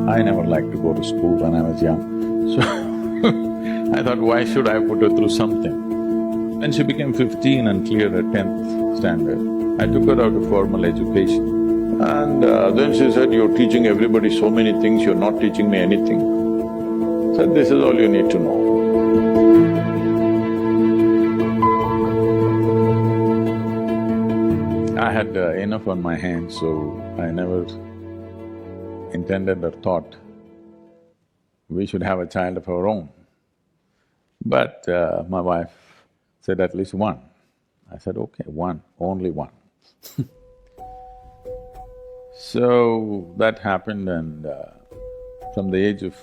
I never liked to go to school when I was young, so I thought, why should I put her through something? When she became 15 and cleared her 10th standard, I took her out of formal education. And then she said, you're teaching everybody so many things, you're not teaching me anything. I said, this is all you need to know. I had enough on my hands, so I never intended or thought we should have a child of our own. But my wife said at least one. I said, okay, one, only one. So that happened, and from the age of…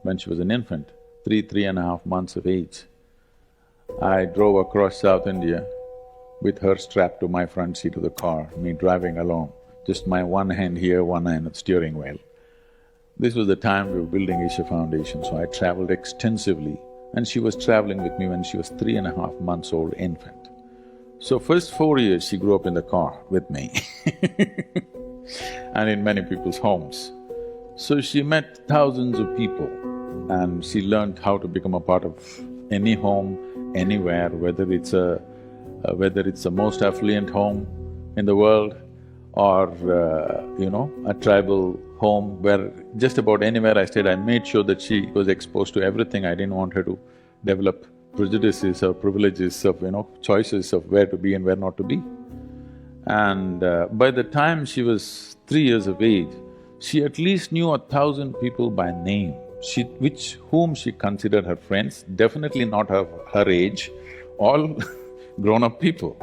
when she was an infant, 3.5 months of age, I drove across South India with her strapped to my front seat of the car, me driving alone, just my one hand here, one hand at the steering wheel. This was the time we were building Isha Foundation, so I traveled extensively, and she was traveling with me when she was 3.5 months old infant. So first 4 years she grew up in the car with me and in many people's homes. So she met thousands of people and she learned how to become a part of any home, anywhere, whether it's the most affluent home in the world or, a tribal home where just about anywhere I stayed, I made sure that she was exposed to everything. I didn't want her to develop prejudices or privileges of, choices of where to be and where not to be. And by the time she was 3 years of age, she at least knew 1,000 people by name, whom she considered her friends, definitely not her age, all grown-up people.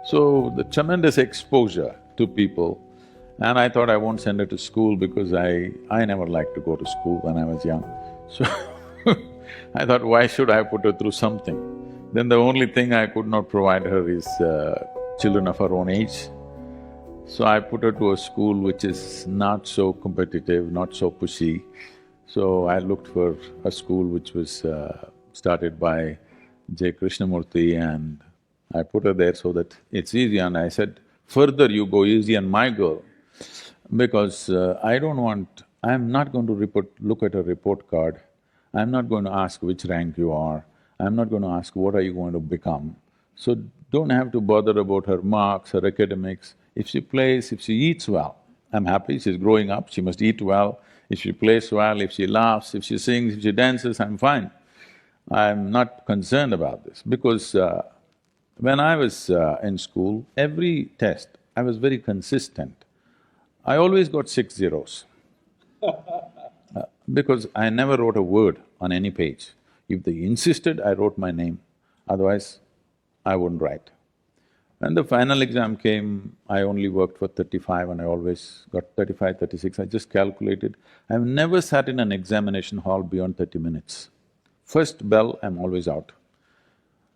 So the tremendous exposure to people, and I thought I won't send her to school because I never liked to go to school when I was young. So I thought, why should I put her through something? Then the only thing I could not provide her is children of her own age. So I put her to a school which is not so competitive, not so pushy. So I looked for a school which was started by J. Krishnamurti, and I put her there so that it's easy. And I said, further you go easy on my girl, because I'm not going to look at her report card. I'm not going to ask which rank you are. I'm not going to ask what are you going to become. So don't have to bother about her marks, her academics. If she plays, if she eats well, I'm happy, she's growing up, she must eat well. If she plays well, if she laughs, if she sings, if she dances, I'm fine. I'm not concerned about this because when I was in school, every test, I was very consistent. I always got 6 zeros because I never wrote a word on any page. If they insisted, I wrote my name, otherwise I wouldn't write. When the final exam came, I only worked for 35 and I always got 35, 36, I just calculated. I've never sat in an examination hall beyond 30 minutes. First bell, I'm always out.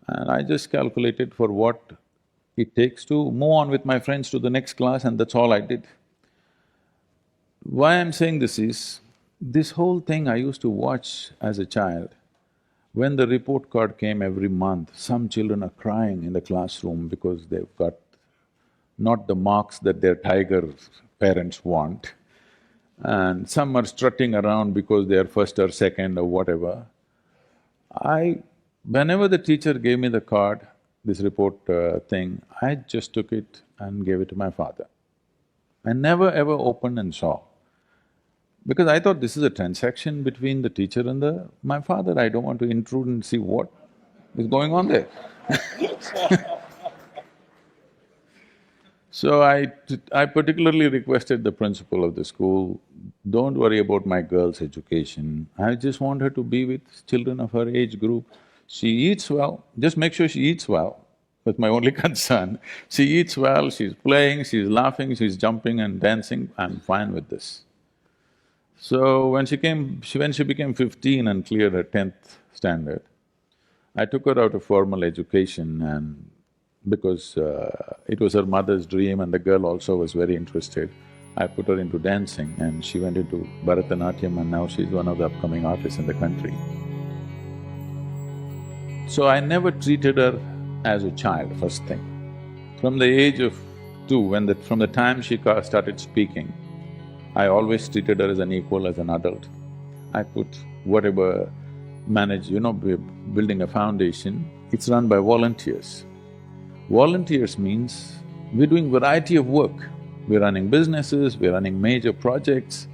And I just calculated for what it takes to move on with my friends to the next class, and that's all I did. Why I'm saying this is, this whole thing I used to watch as a child. When the report card came every month, some children are crying in the classroom because they've got not the marks that their tiger parents want, and some are strutting around because they are first or second or whatever. Whenever the teacher gave me the card, this report thing, I just took it and gave it to my father. I never ever opened and saw, because I thought this is a transaction between the teacher and my father. I don't want to intrude and see what is going on there. So I particularly requested the principal of the school, don't worry about my girl's education, I just want her to be with children of her age group. She eats well, just make sure she eats well, that's my only concern. She eats well, she's playing, she's laughing, she's jumping and dancing, I'm fine with this. So when she became 15 and cleared her 10th standard, I took her out of formal education, and because it was her mother's dream and the girl also was very interested, I put her into dancing and she went into Bharatanatyam, and now she's one of the upcoming artists in the country. So I never treated her as a child, first thing. From the age of 2, from the time she started speaking, I always treated her as an equal, as an adult. I put whatever we're building a foundation, it's run by volunteers. Volunteers means we're doing variety of work. We're running businesses, we're running major projects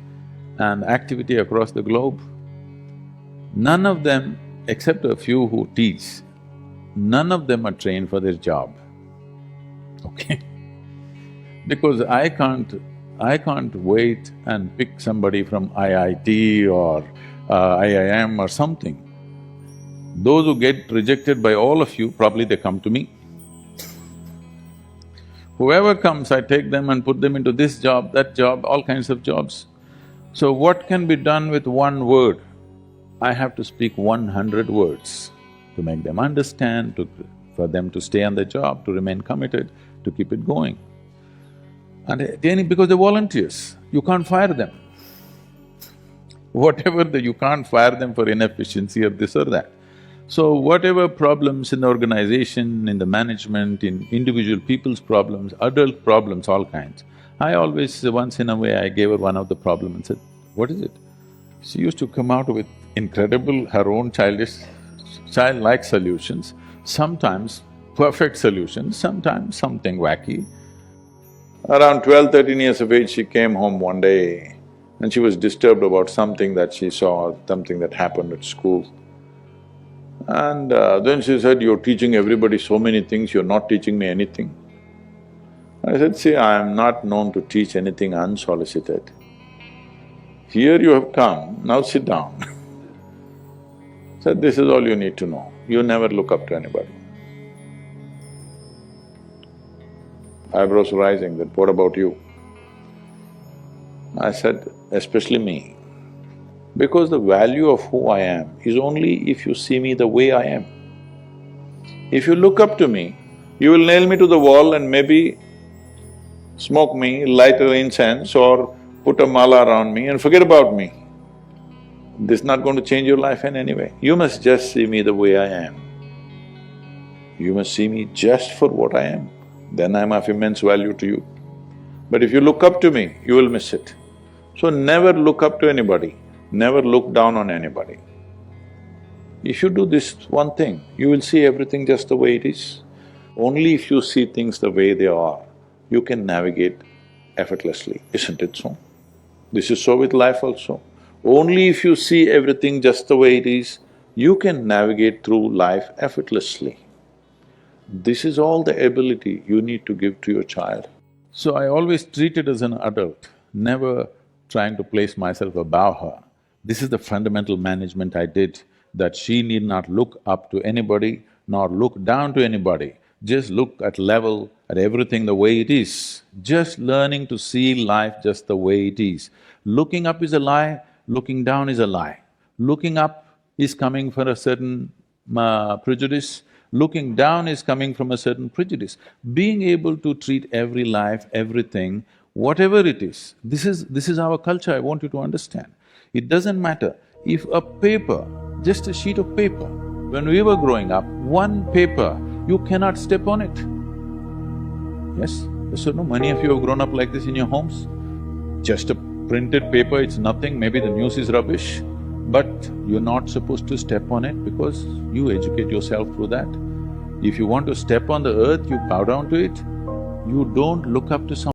and activity across the globe. None of them, except a few who teach, none of them are trained for their job, okay? Because I can't wait and pick somebody from IIT or IIM or something. Those who get rejected by all of you, probably they come to me. Whoever comes, I take them and put them into this job, that job, all kinds of jobs. So what can be done with one word? I have to speak 100 words to make them understand, for them to stay on the job, to remain committed, to keep it going. And because they're volunteers, you can't fire them. You can't fire them for inefficiency or this or that. So whatever problems in the organization, in the management, in individual people's problems, adult problems, all kinds, I always, once in a way, I gave her one of the problems and said, "What is it?" She used to come out with incredible, her own childlike solutions, sometimes perfect solutions, sometimes something wacky. Around 12, 13 years of age, she came home one day and she was disturbed about something that she saw, something that happened at school. And then she said, "You're teaching everybody so many things, you're not teaching me anything." I said, "See, I am not known to teach anything unsolicited. Here you have come, now sit down." Said, "This is all you need to know, you never look up to anybody." Eyebrows rising, that, "What about you?" I said, "Especially me. Because the value of who I am is only if you see me the way I am. If you look up to me, you will nail me to the wall and maybe smoke me, light an incense or put a mala around me and forget about me. This is not going to change your life in any way. You must just see me the way I am. You must see me just for what I am, then I'm of immense value to you. But if you look up to me, you will miss it. So never look up to anybody, never look down on anybody. If you do this one thing, you will see everything just the way it is. Only if you see things the way they are, you can navigate effortlessly, isn't it so? This is so with life also. Only if you see everything just the way it is, you can navigate through life effortlessly. This is all the ability you need to give to your child. So I always treat it as an adult, never trying to place myself above her. This is the fundamental management I did, that she need not look up to anybody nor look down to anybody, just look at level, at everything the way it is, just learning to see life just the way it is. Looking up is a lie, looking down is a lie. Looking up is coming from a certain prejudice, looking down is coming from a certain prejudice. Being able to treat every life, everything, whatever it is, this is our culture, I want you to understand. It doesn't matter if a paper, just a sheet of paper, when we were growing up, one paper, you cannot step on it. Yes? Yes or no? Many of you have grown up like this in your homes. Just a printed paper, it's nothing, maybe the news is rubbish, but you're not supposed to step on it because you educate yourself through that. If you want to step on the earth, you bow down to it. You don't look up to someone